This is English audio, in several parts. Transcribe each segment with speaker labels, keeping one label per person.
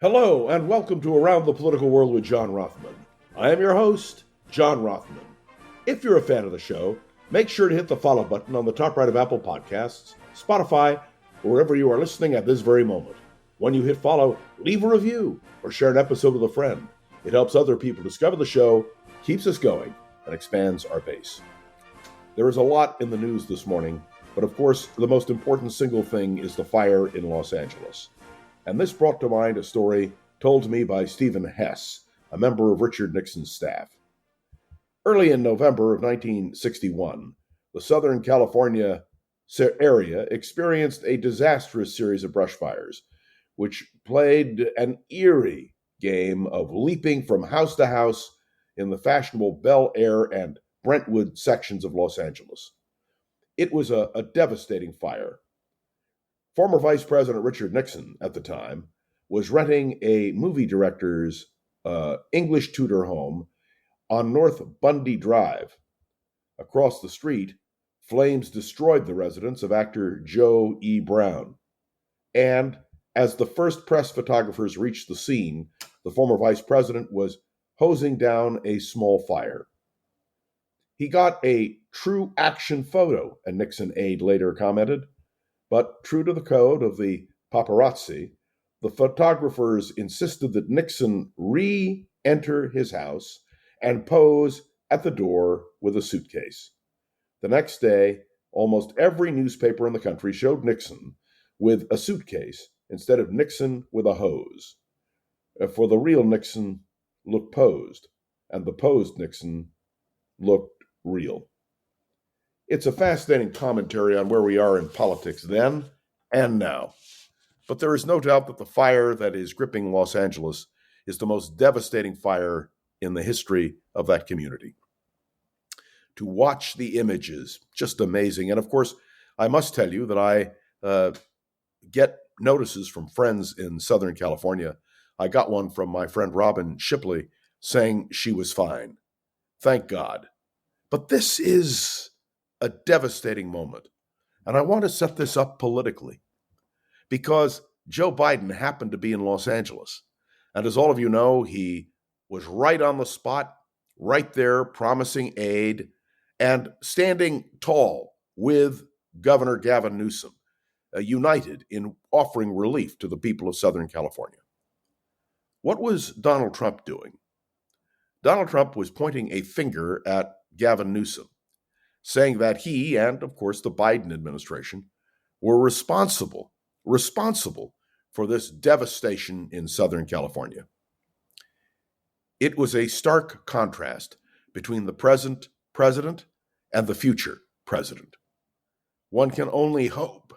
Speaker 1: Hello, and welcome to Around the Political World with John Rothman. I am your host, John Rothman. If you're a fan of the show, make sure to hit the follow button on the top right of Apple Podcasts, Spotify, or wherever you are listening at this very moment. When you hit follow, leave a review or share an episode with a friend. It helps other people discover the show, keeps us going, and expands our base. There is a lot in the news this morning, but of course, the most important single thing is the fire in Los Angeles. And this brought to mind a story told to me by Stephen Hess, a member of Richard Nixon's staff. Early in November of 1961, the Southern California area experienced a disastrous series of brush fires, which played an eerie game of leaping from house to house in the fashionable Bel Air and Brentwood sections of Los Angeles. It was a devastating fire. Former Vice President Richard Nixon, at the time, was renting a movie director's English tutor home on North Bundy Drive. Across the street, flames destroyed the residence of actor Joe E. Brown. And as the first press photographers reached the scene, the former vice president was hosing down a small fire. He got a true action photo, a Nixon aide later commented. But true to the code of the paparazzi, the photographers insisted that Nixon re-enter his house and pose at the door with a suitcase. The next day, almost every newspaper in the country showed Nixon with a suitcase instead of Nixon with a hose. For the real Nixon looked posed, and the posed Nixon looked real. It's a fascinating commentary on where we are in politics then and now. But there is no doubt that the fire that is gripping Los Angeles is the most devastating fire in the history of that community. To watch the images, just amazing. And of course, I must tell you that I get notices from friends in Southern California. I got one from my friend Robin Shipley saying she was fine. Thank God. But this is a devastating moment. And I want to set this up politically because Joe Biden happened to be in Los Angeles. And as all of you know, he was right on the spot, right there, promising aid and standing tall with Governor Gavin Newsom, united in offering relief to the people of Southern California. What was Donald Trump doing? Donald Trump was pointing a finger at Gavin Newsom, saying that he and, of course, the Biden administration were responsible for this devastation in Southern California. It was a stark contrast between the present president and the future president. One can only hope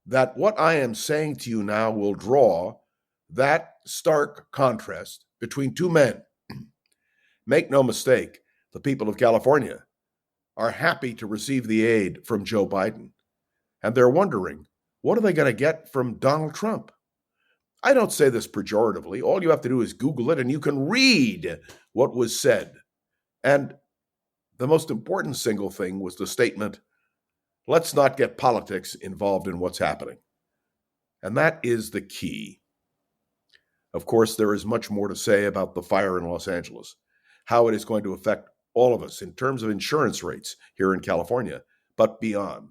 Speaker 1: that what I am saying to you now will draw that stark contrast between two men. Make no mistake, the people of California are happy to receive the aid from Joe Biden. And they're wondering, what are they going to get from Donald Trump? I don't say this pejoratively. All you have to do is Google it and you can read what was said. And the most important single thing was the statement, let's not get politics involved in what's happening. And that is the key. Of course, there is much more to say about the fire in Los Angeles, how it is going to affect all of us in terms of insurance rates here in California, but beyond.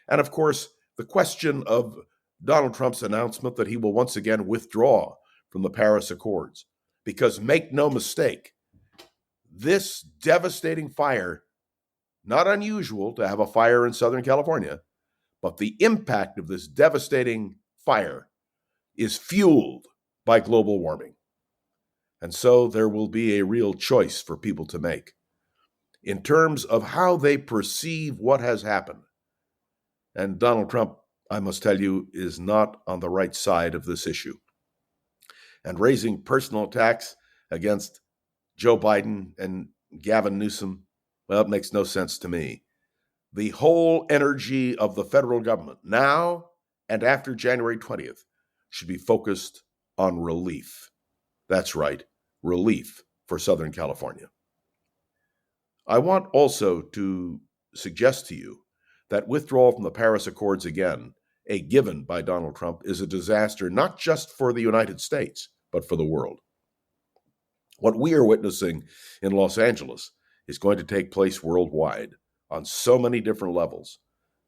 Speaker 1: And of course, the question of Donald Trump's announcement that he will once again withdraw from the Paris Accords. Because make no mistake, this devastating fire, not unusual to have a fire in Southern California, but the impact of this devastating fire is fueled by global warming. And so there will be a real choice for people to make in terms of how they perceive what has happened. And Donald Trump, I must tell you, is not on the right side of this issue. And raising personal attacks against Joe Biden and Gavin Newsom, well, it makes no sense to me. The whole energy of the federal government, now and after January 20th, should be focused on relief. That's right, relief for Southern California. I want also to suggest to you that withdrawal from the Paris Accords again, a given by Donald Trump, is a disaster not just for the United States, but for the world. What we are witnessing in Los Angeles is going to take place worldwide on so many different levels.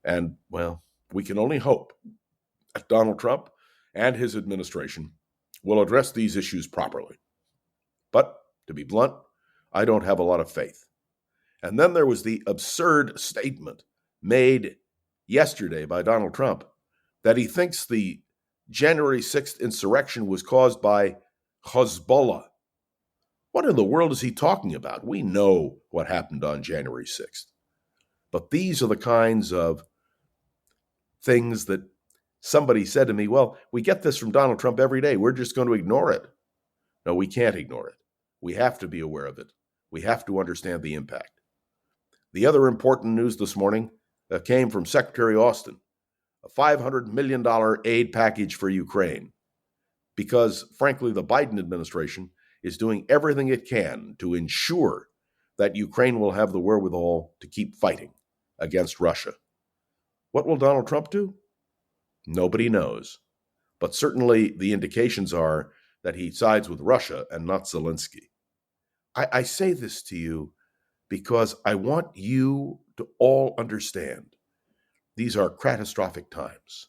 Speaker 1: And, well, we can only hope that Donald Trump and his administration will address these issues properly. But, to be blunt, I don't have a lot of faith. And then there was the absurd statement made yesterday by Donald Trump that he thinks the January 6th insurrection was caused by Hezbollah. What in the world is he talking about? We know what happened on January 6th. But these are the kinds of things that somebody said to me, well, we get this from Donald Trump every day. We're just going to ignore it. No, we can't ignore it. We have to be aware of it. We have to understand the impact. The other important news this morning came from Secretary Austin, a $500 million aid package for Ukraine, because, frankly, the Biden administration is doing everything it can to ensure that Ukraine will have the wherewithal to keep fighting against Russia. What will Donald Trump do? Nobody knows. But certainly the indications are that he sides with Russia and not Zelensky. I say this to you because I want you to all understand these are catastrophic times.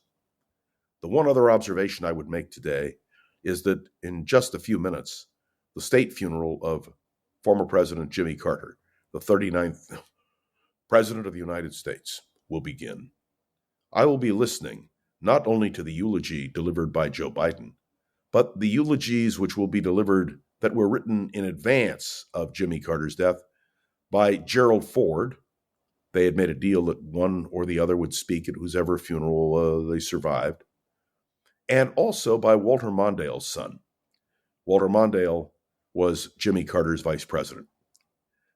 Speaker 1: The one other observation I would make today is that in just a few minutes, the state funeral of former President Jimmy Carter, the 39th President of the United States, will begin. I will be listening not only to the eulogy delivered by Joe Biden, but the eulogies which will be delivered that were written in advance of Jimmy Carter's death by Gerald Ford. They had made a deal that one or the other would speak at whosever funeral they survived. And also by Walter Mondale's son. Walter Mondale was Jimmy Carter's vice president.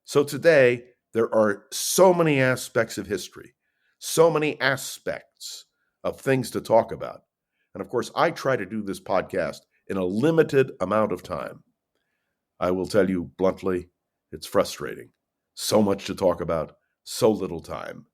Speaker 1: So today, there are so many aspects of history, so many aspects of things to talk about. And of course, I try to do this podcast in a limited amount of time. I will tell you bluntly, it's frustrating. So much to talk about, so little time.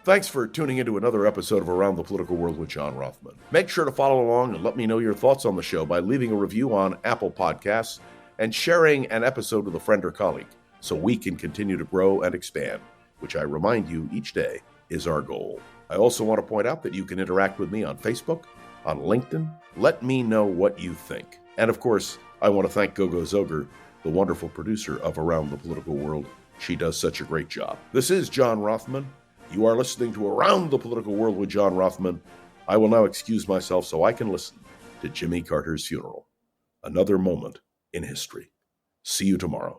Speaker 1: Thanks for tuning into another episode of Around the Political World with John Rothman. Make sure to follow along and let me know your thoughts on the show by leaving a review on Apple Podcasts and sharing an episode with a friend or colleague so we can continue to grow and expand, which I remind you each day is our goal. I also want to point out that you can interact with me on Facebook, on LinkedIn. Let me know what you think. And of course, I want to thank Gogo Zoger, the wonderful producer of Around the Political World. She does such a great job. This is John Rothman. You are listening to Around the Political World with John Rothman. I will now excuse myself so I can listen to Jimmy Carter's funeral. Another moment in history. See you tomorrow.